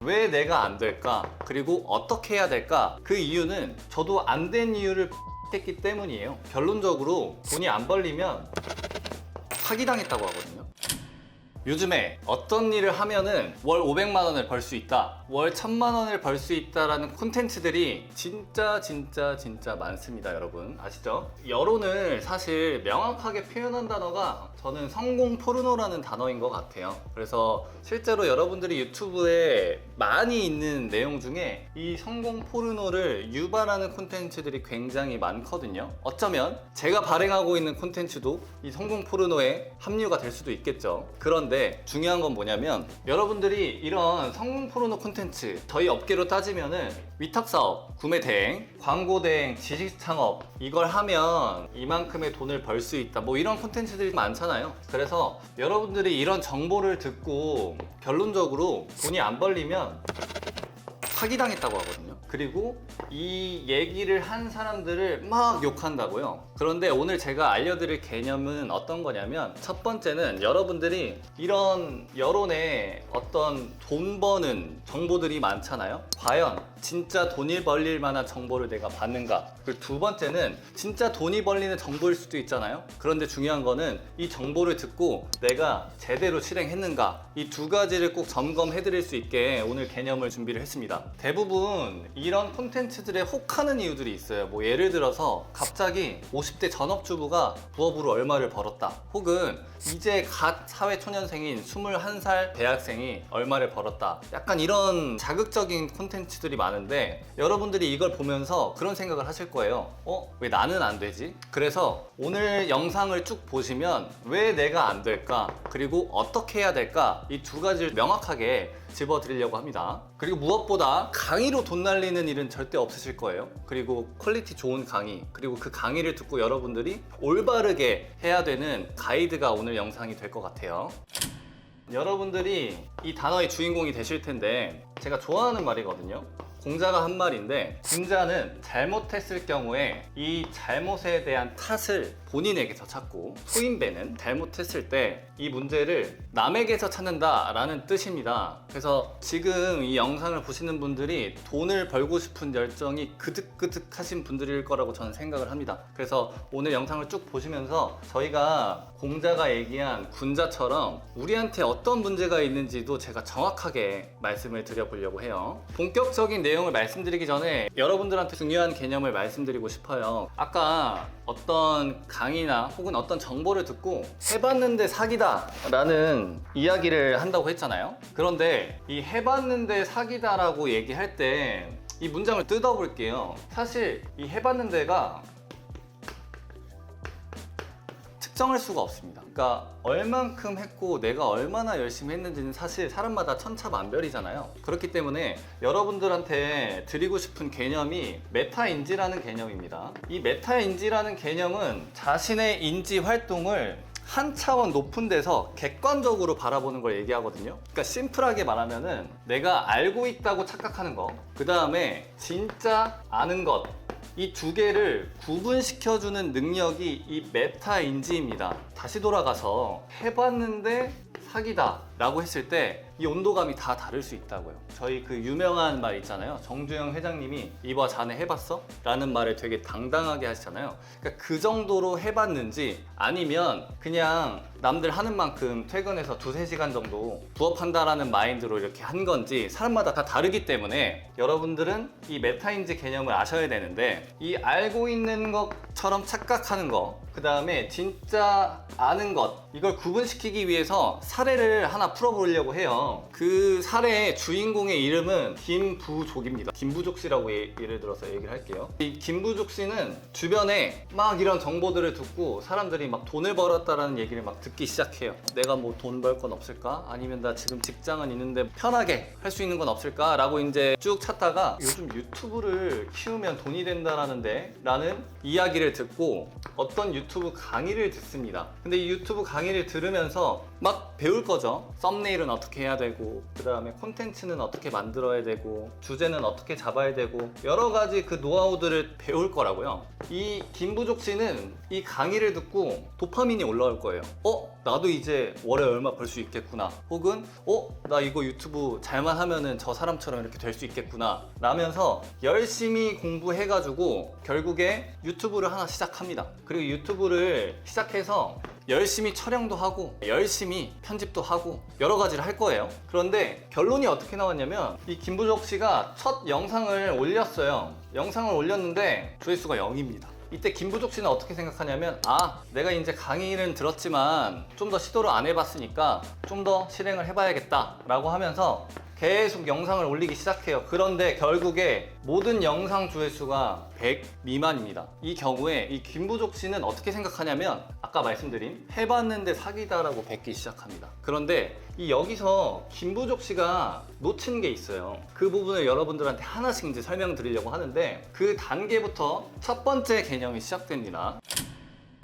왜 내가 안 될까? 그리고 어떻게 해야 될까? 그 이유는 저도 안 된 이유를 했기 때문이에요. 결론적으로 돈이 안 벌리면 사기당했다고 하거든요. 요즘에 어떤 일을 하면은 월 500만 원을 벌 수 있다, 월 1000만 원을 벌 수 있다라는 콘텐츠들이 진짜 많습니다. 여러분 아시죠? 여론을 사실 명확하게 표현한 단어가 저는 성공 포르노라는 단어인 것 같아요. 그래서 실제로 여러분들이 유튜브에 많이 있는 내용 중에 이 성공 포르노를 유발하는 콘텐츠들이 굉장히 많거든요. 어쩌면 제가 발행하고 있는 콘텐츠도 이 성공 포르노에 합류가 될 수도 있겠죠. 그런데 중요한 건 뭐냐면, 여러분들이 이런 성공 포르노 콘텐츠, 저희 업계로 따지면은 위탁사업, 구매대행, 광고대행, 지식창업, 이걸 하면 이만큼의 돈을 벌 수 있다, 뭐 이런 콘텐츠들이 많잖아요. 그래서 여러분들이 이런 정보를 듣고 결론적으로 돈이 안 벌리면 사기당했다고 하거든요. 그리고 이 얘기를 한 사람들을 막 욕한다고요. 그런데 오늘 제가 알려드릴 개념은 어떤 거냐면, 첫 번째는 여러분들이 이런 여론에 어떤 돈 버는 정보들이 많잖아요. 과연 진짜 돈이 벌릴 만한 정보를 내가 받는가? 그리고 두 번째는 진짜 돈이 벌리는 정보일 수도 있잖아요. 그런데 중요한 거는 이 정보를 듣고 내가 제대로 실행했는가? 이 두 가지를 꼭 점검해 드릴 수 있게 오늘 개념을 준비를 했습니다. 대부분 이런 콘텐츠들에 혹하는 이유들이 있어요. 뭐 예를 들어서 갑자기 50대 전업주부가 부업으로 얼마를 벌었다, 혹은 이제 갓 사회초년생인 21살 대학생이 얼마를 벌었다, 약간 이런 자극적인 콘텐츠들이 많은데, 여러분들이 이걸 보면서 그런 생각을 하실 거예요. 왜 나는 안 되지? 그래서 오늘 영상을 쭉 보시면 왜 내가 안 될까? 그리고 어떻게 해야 될까? 이 두 가지를 명확하게 집어드리려고 합니다. 그리고 무엇보다 강의로 돈 날리는 일은 절대 없으실 거예요. 그리고 퀄리티 좋은 강의, 그리고 그 강의를 듣고 여러분들이 올바르게 해야 되는 가이드가 오늘 영상이 될 것 같아요. 여러분들이 이 단어의 주인공이 되실 텐데, 제가 좋아하는 말이거든요. 공자가 한 말인데, 공자는 잘못했을 경우에 이 잘못에 대한 탓을 본인에게서 찾고, 소인배는 잘못했을 때 이 문제를 남에게서 찾는다 라는 뜻입니다. 그래서 지금 이 영상을 보시는 분들이 돈을 벌고 싶은 열정이 그득그득 하신 분들일 거라고 저는 생각을 합니다. 그래서 오늘 영상을 쭉 보시면서 저희가 공자가 얘기한 군자처럼 우리한테 어떤 문제가 있는지도 제가 정확하게 말씀을 드려보려고 해요. 본격적인 내용을 말씀드리기 전에 여러분들한테 중요한 개념을 말씀드리고 싶어요. 아까 어떤 강의나 혹은 어떤 정보를 듣고 해봤는데 사기다 라는 이야기를 한다고 했잖아요. 그런데 이 해봤는데 사기다 라고 얘기할 때 이 문장을 뜯어볼게요. 사실 이 해봤는데가 특정할 수가 없습니다. 그러니까 얼만큼 했고 내가 얼마나 열심히 했는지는 사실 사람마다 천차만별이잖아요. 그렇기 때문에 여러분들한테 드리고 싶은 개념이 메타인지라는 개념입니다. 이 메타인지라는 개념은 자신의 인지 활동을 한 차원 높은 데서 객관적으로 바라보는 걸 얘기하거든요. 그러니까 심플하게 말하면은 내가 알고 있다고 착각하는 거, 그 다음에 진짜 아는 것, 이 두 개를 구분시켜주는 능력이 이 메타인지입니다. 다시 돌아가서 해봤는데 사기다 라고 했을 때 이 온도감이 다 다를 수 있다고요. 저희 그 유명한 말 있잖아요. 정주영 회장님이 이봐 자네 해봤어? 라는 말을 되게 당당하게 하시잖아요. 그러니까 그 정도로 해봤는지, 아니면 그냥 남들 하는 만큼 퇴근해서 2-3시간 정도 부업한다라는 마인드로 이렇게 한 건지 사람마다 다 다르기 때문에 여러분들은 이 메타인지 개념을 아셔야 되는데, 이 알고 있는 것처럼 착각하는 거, 그 다음에 진짜 아는 것, 이걸 구분시키기 위해서 사례를 하나 풀어보려고 해요. 그 사례의 주인공의 이름은 김부족입니다. 김부족 씨라고 예를 들어서 얘기를 할게요. 이 김부족 씨는 주변에 막 이런 정보들을 듣고 사람들이 막 돈을 벌었다라는 얘기를 막 듣기 시작해요. 내가 뭐 돈 벌 건 없을까? 아니면 나 지금 직장은 있는데 편하게 할 수 있는 건 없을까? 라고 이제 쭉 찾다가 요즘 유튜브를 키우면 돈이 된다라는데 라는 이야기를 듣고 어떤 유튜브 강의를 듣습니다. 근데 이 유튜브 강의를 들으면서 막 배울 거죠. 썸네일은 어떻게 해야 되고, 그 다음에 콘텐츠는 어떻게 만들어야 되고, 주제는 어떻게 잡아야 되고, 여러 가지 그 노하우들을 배울 거라고요. 이 김부족 씨는 이 강의를 듣고 도파민이 올라올 거예요. 나도 이제 월에 얼마 벌 수 있겠구나, 혹은 나 이거 유튜브 잘만 하면은 저 사람처럼 이렇게 될 수 있겠구나 라면서 열심히 공부해가지고 결국에 유튜브를 하나 시작합니다. 그리고 유튜브를 시작해서 열심히 촬영도 하고 열심히 편집도 하고 여러 가지를 할 거예요. 그런데 결론이 어떻게 나왔냐면, 이 김부족 씨가 첫 영상을 올렸어요. 영상을 올렸는데 조회수가 0입니다. 이때 김부족 씨는 어떻게 생각하냐면, 내가 이제 강의는 들었지만 좀 더 시도를 안 해봤으니까 좀 더 실행을 해봐야겠다 라고 하면서 계속 영상을 올리기 시작해요. 그런데 결국에 모든 영상 조회수가 100 미만입니다. 이 경우에 이 김부족 씨는 어떻게 생각하냐면, 아까 말씀드린 해봤는데 사기다라고 뱉기 시작합니다. 그런데 여기서 김부족 씨가 놓친 게 있어요. 그 부분을 여러분들한테 하나씩 이제 설명드리려고 하는데, 그 단계부터 첫 번째 개념이 시작됩니다.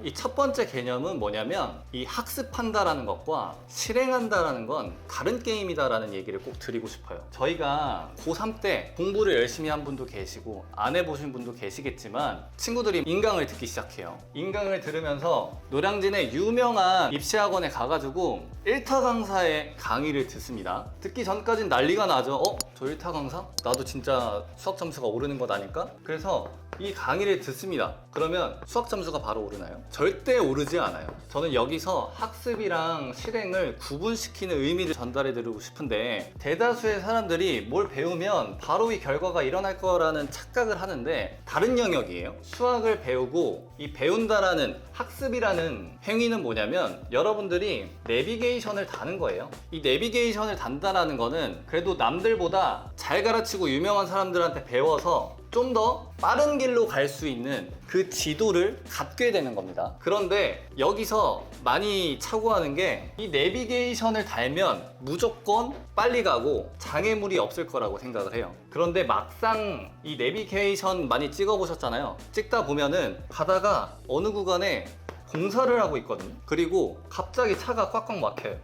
이 첫 번째 개념은 뭐냐면, 이 학습한다라는 것과 실행한다라는 건 다른 게임이다라는 얘기를 꼭 드리고 싶어요. 저희가 고3 때 공부를 열심히 한 분도 계시고 안 해보신 분도 계시겠지만, 친구들이 인강을 듣기 시작해요. 인강을 들으면서 노량진의 유명한 입시학원에 가가지고 1타 강사의 강의를 듣습니다. 듣기 전까진 난리가 나죠. 저 1타 강사? 나도 진짜 수학 점수가 오르는 것 아닐까? 그래서 이 강의를 듣습니다. 그러면 수학 점수가 바로 오르나요? 절대 오르지 않아요. 저는 여기서 학습이랑 실행을 구분시키는 의미를 전달해 드리고 싶은데, 대다수의 사람들이 뭘 배우면 바로 이 결과가 일어날 거라는 착각을 하는데 다른 영역이에요. 수학을 배우고 이 배운다라는 학습이라는 행위는 뭐냐면, 여러분들이 내비게이션을 다는 거예요. 이 내비게이션을 단다라는 거는 그래도 남들보다 잘 가르치고 유명한 사람들한테 배워서 좀 더 빠른 길로 갈 수 있는 그 지도를 갖게 되는 겁니다. 그런데 여기서 많이 착오하는 게, 이 내비게이션을 달면 무조건 빨리 가고 장애물이 없을 거라고 생각을 해요. 그런데 막상 이 내비게이션 많이 찍어 보셨잖아요. 찍다 보면은 가다가 어느 구간에 공사를 하고 있거든요. 그리고 갑자기 차가 꽉꽉 막혀요.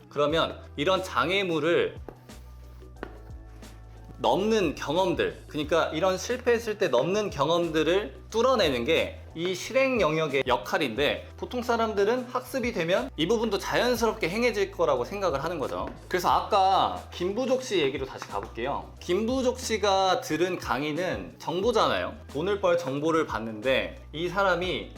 그러면 이런 장애물을 넘는 경험들, 그러니까 이런 실패했을 때 넘는 경험들을 뚫어내는 게 이 실행 영역의 역할인데, 보통 사람들은 학습이 되면 이 부분도 자연스럽게 행해질 거라고 생각을 하는 거죠. 그래서 아까 김부족 씨 얘기로 다시 가볼게요. 김부족 씨가 들은 강의는 정보잖아요. 돈을 벌 정보를 받는데, 이 사람이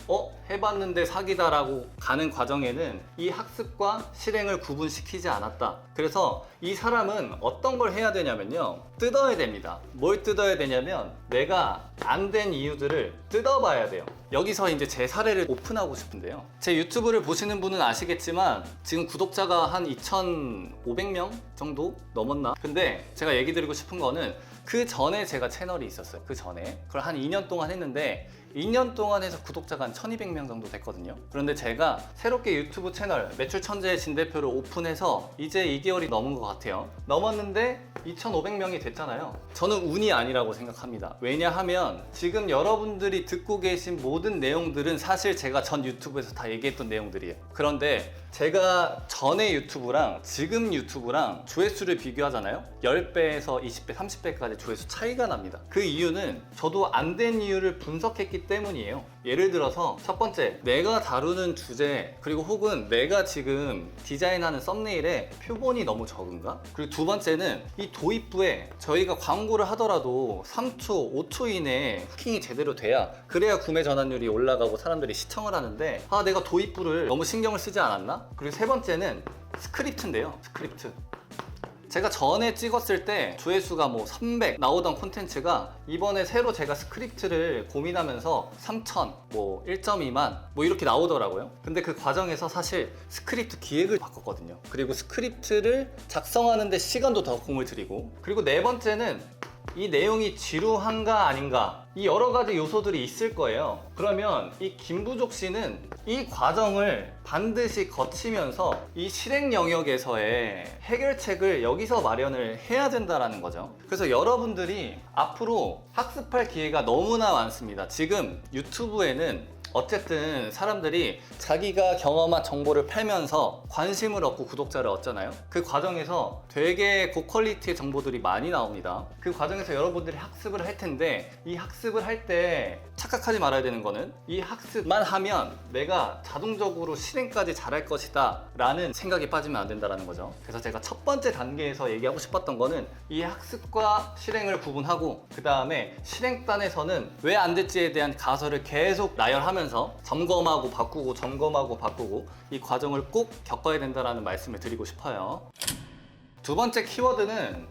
해봤는데 사기다라고 가는 과정에는 이 학습과 실행을 구분시키지 않았다. 그래서 이 사람은 어떤 걸 해야 되냐면요, 뜯어야 됩니다. 뭘 뜯어야 되냐면, 내가 안 된 이유들을 뜯어봐야 돼요. 여기서 이제 제 사례를 오픈하고 싶은데요. 제 유튜브를 보시는 분은 아시겠지만 지금 구독자가 한 2,500명 정도 넘었나? 근데 제가 얘기 드리고 싶은 거는, 그 전에 제가 채널이 있었어요. 그 전에 그걸 한 2년 동안 했는데, 2년 동안 해서 구독자가 한 1,200명 정도 됐거든요. 그런데 제가 새롭게 유튜브 채널 매출 천재의 진대표를 오픈해서 이제 2개월이 넘은 것 같아요. 넘었는데 2,500명이 됐잖아요. 저는 운이 아니라고 생각합니다. 왜냐하면 지금 여러분들이 듣고 계신 모든 내용들은 사실 제가 전 유튜브에서 다 얘기했던 내용들이에요. 그런데 제가 전에 유튜브랑 지금 유튜브랑 조회수를 비교하잖아요. 10배에서 20배, 30배까지 조회수 차이가 납니다. 그 이유는 저도 안 된 이유를 분석했기 때문이에요. 예를 들어서 첫 번째, 내가 다루는 주제, 그리고 혹은 내가 지금 디자인하는 썸네일에 표본이 너무 적은가? 그리고 두 번째는 이 도입부에 저희가 광고를 하더라도 3초, 5초 이내에 후킹이 제대로 돼야, 그래야 구매 전환율이 올라가고 사람들이 시청을 하는데, 내가 도입부를 너무 신경을 쓰지 않았나? 그리고 세 번째는 스크립트인데요. 스크립트. 제가 전에 찍었을 때 조회수가 뭐 300 나오던 콘텐츠가 이번에 새로 제가 스크립트를 고민하면서 3000, 뭐 1.2만 뭐 이렇게 나오더라고요. 근데 그 과정에서 사실 스크립트 기획을 바꿨거든요. 그리고 스크립트를 작성하는데 시간도 더 공을 들이고, 그리고 네 번째는 이 내용이 지루한가 아닌가, 이 여러 가지 요소들이 있을 거예요. 그러면 이 김부족 씨는 이 과정을 반드시 거치면서 이 실행 영역에서의 해결책을 여기서 마련을 해야 된다라는 거죠. 그래서 여러분들이 앞으로 학습할 기회가 너무나 많습니다. 지금 유튜브에는 어쨌든 사람들이 자기가 경험한 정보를 팔면서 관심을 얻고 구독자를 얻잖아요. 그 과정에서 되게 고퀄리티의 정보들이 많이 나옵니다. 그 과정에서 여러분들이 학습을 할 텐데, 이 학습을 할 때 착각하지 말아야 되는 거는 이 학습만 하면 내가 자동적으로 실행까지 잘할 것이다 라는 생각에 빠지면 안 된다는 거죠. 그래서 제가 첫 번째 단계에서 얘기하고 싶었던 거는 이 학습과 실행을 구분하고, 그 다음에 실행단에서는 왜 안 됐지에 대한 가설을 계속 나열하면서 점검하고 바꾸고 점검하고 바꾸고 이 과정을 꼭 겪어야 된다는 말씀을 드리고 싶어요. 두 번째 키워드는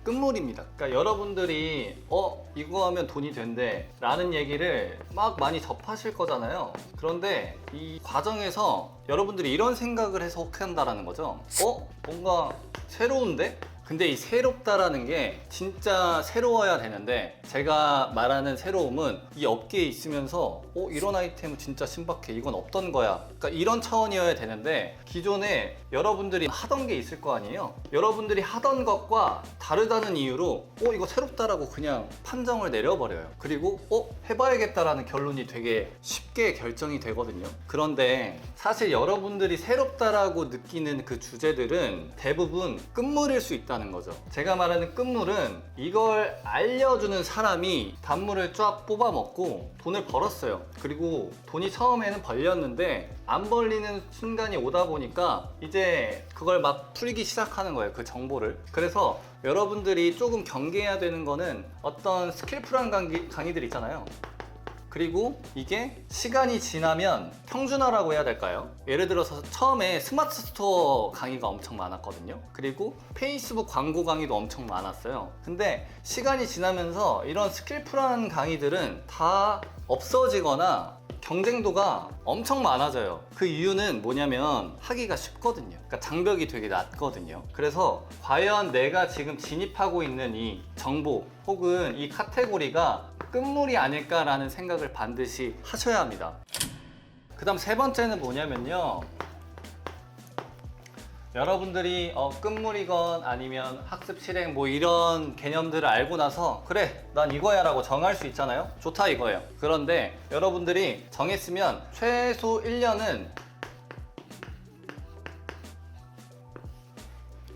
끝물입니다. 그러니까 여러분들이 이거 하면 돈이 된대 라는 얘기를 막 많이 접하실 거잖아요. 그런데 이 과정에서 여러분들이 이런 생각을 해서 혹한다라는 거죠. 뭔가 새로운데? 근데 이 새롭다라는 게 진짜 새로워야 되는데, 제가 말하는 새로움은 이 업계에 있으면서 이런 아이템은 진짜 신박해, 이건 없던 거야, 그러니까 이런 차원이어야 되는데, 기존에 여러분들이 하던 게 있을 거 아니에요. 여러분들이 하던 것과 다르다는 이유로 이거 새롭다라고 그냥 판정을 내려버려요. 그리고 해봐야겠다라는 결론이 되게 쉽게 결정이 되거든요. 그런데 사실 여러분들이 새롭다라고 느끼는 그 주제들은 대부분 끝물일 수 있다는 거죠. 제가 말하는 끝물은 이걸 알려주는 사람이 단물을 쫙 뽑아 먹고 돈을 벌었어요. 그리고 돈이 처음에는 벌렸는데 안 벌리는 순간이 오다 보니까 이제 그걸 막 풀기 시작하는 거예요, 그 정보를. 그래서 여러분들이 조금 경계해야 되는 거는 어떤 스킬풀한 강의들 있잖아요. 그리고 이게 시간이 지나면 평준화라고 해야 될까요? 예를 들어서 처음에 스마트 스토어 강의가 엄청 많았거든요. 그리고 페이스북 광고 강의도 엄청 많았어요. 근데 시간이 지나면서 이런 스킬풀한 강의들은 다 없어지거나 경쟁도가 엄청 많아져요. 그 이유는 뭐냐면 하기가 쉽거든요. 그러니까 장벽이 되게 낮거든요. 그래서 과연 내가 지금 진입하고 있는 이 정보 혹은 이 카테고리가 끝물이 아닐까라는 생각을 반드시 하셔야 합니다. 그 다음 세 번째는 뭐냐면요, 여러분들이 끝물이건 아니면 학습 실행 이런 개념들을 알고 나서 그래 난 이거야 라고 정할 수 있잖아요. 좋다 이거예요. 그런데 여러분들이 정했으면 최소 1년은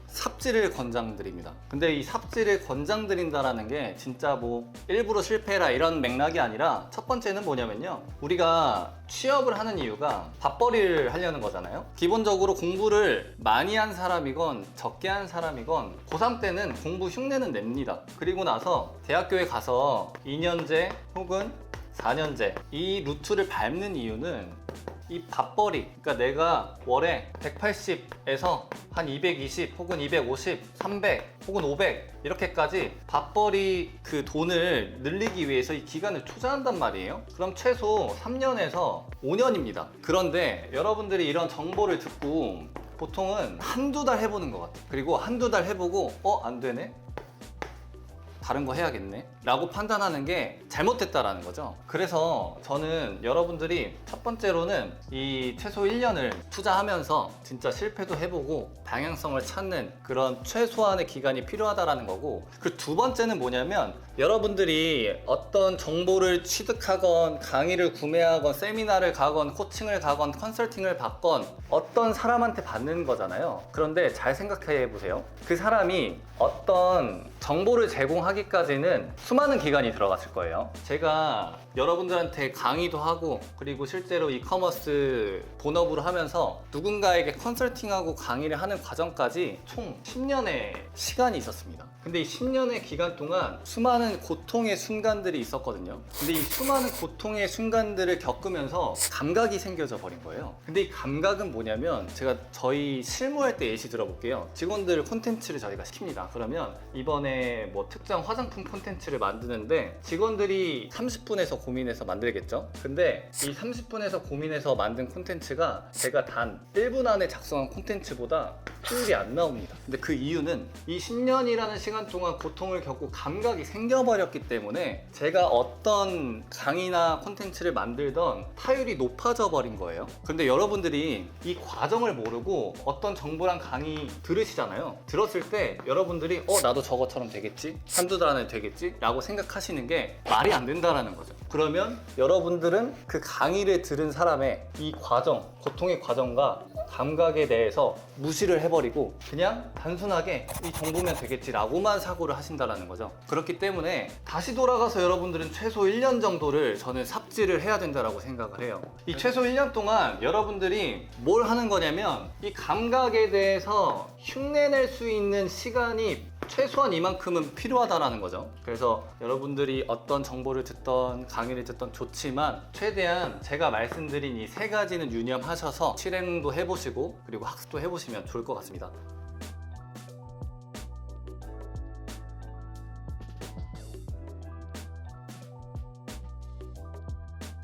삽질을 권장드립니다. 근데 이 삽질을 권장드린다라는 게 진짜 일부러 실패해라 이런 맥락이 아니라, 첫 번째는 뭐냐면요, 우리가 취업을 하는 이유가 밥벌이를 하려는 거잖아요. 기본적으로 공부를 많이 한 사람이건 적게 한 사람이건 고3 때는 공부 흉내는 냅니다. 그리고 나서 대학교에 가서 2년제 혹은 4년제 이 루트를 밟는 이유는 이 밥벌이, 그러니까 내가 월에 180에서 한 220 혹은 250, 300 혹은 500 이렇게까지 밥벌이 그 돈을 늘리기 위해서 이 기간을 투자한단 말이에요. 그럼 최소 3년에서 5년입니다. 그런데 여러분들이 이런 정보를 듣고 보통은 한두 달 해보는 것 같아요. 그리고 한두 달 해보고 안 되네? 다른 거 해야겠네 라고 판단하는 게 잘못됐다라는 거죠. 그래서 저는 여러분들이 첫 번째로는 이 최소 1년을 투자하면서 진짜 실패도 해보고 방향성을 찾는 그런 최소한의 기간이 필요하다라는 거고, 그 두 번째는 뭐냐면, 여러분들이 어떤 정보를 취득하건 강의를 구매하건 세미나를 가건 코칭을 가건 컨설팅을 받건 어떤 사람한테 받는 거잖아요. 그런데 잘 생각해 보세요. 그 사람이 어떤 정보를 제공하기까지는 수많은 기간이 들어갔을 거예요. 제가 여러분들한테 강의도 하고 그리고 실제로 이커머스 본업으로 하면서 누군가에게 컨설팅하고 강의를 하는 과정까지 총 10년의 시간이 있었습니다. 근데 이 10년의 기간 동안 수많은 고통의 순간들이 있었거든요. 근데 이 수많은 고통의 순간들을 겪으면서 감각이 생겨져 버린 거예요. 근데 이 감각은 뭐냐면, 제가 저희 실무할 때 예시 들어볼게요. 직원들 콘텐츠를 저희가 시킵니다. 그러면 이번에 특정 화장품 콘텐츠를 만드는데 직원들이 30분에서 고민해서 만들겠죠. 근데 이 30분에서 고민해서 만든 콘텐츠가 제가 단 1분 안에 작성한 콘텐츠보다 효율이 안 나옵니다. 근데 그 이유는 이 10년이라는 시간 동안 고통을 겪고 감각이 생겨버렸기 때문에 제가 어떤 강의나 콘텐츠를 만들던 타율이 높아져 버린 거예요. 근데 여러분들이 이 과정을 모르고 어떤 정보랑 강의 들으시잖아요. 들었을 때 여러분들이 나도 저것처럼 되겠지? 한두 달 안에 되겠지? 라고 생각하시는 게 말이 안 된다라는 거죠. 그러면 여러분들은 그 강의를 들은 사람의 이 과정, 고통의 과정과 감각에 대해서 무시를 해버리고 그냥 단순하게 이 정도면 되겠지라고만 사고를 하신다는 거죠. 그렇기 때문에 다시 돌아가서 여러분들은 최소 1년 정도를 저는 삽질을 해야 된다고 생각을 해요. 이 최소 1년 동안 여러분들이 뭘 하는 거냐면 이 감각에 대해서 흉내낼 수 있는 시간이 최소한 이만큼은 필요하다라는 거죠. 그래서 여러분들이 어떤 정보를 듣던 강의를 듣던 좋지만 최대한 제가 말씀드린 이 세 가지는 유념하셔서 실행도 해보시고 그리고 학습도 해보시면 좋을 것 같습니다.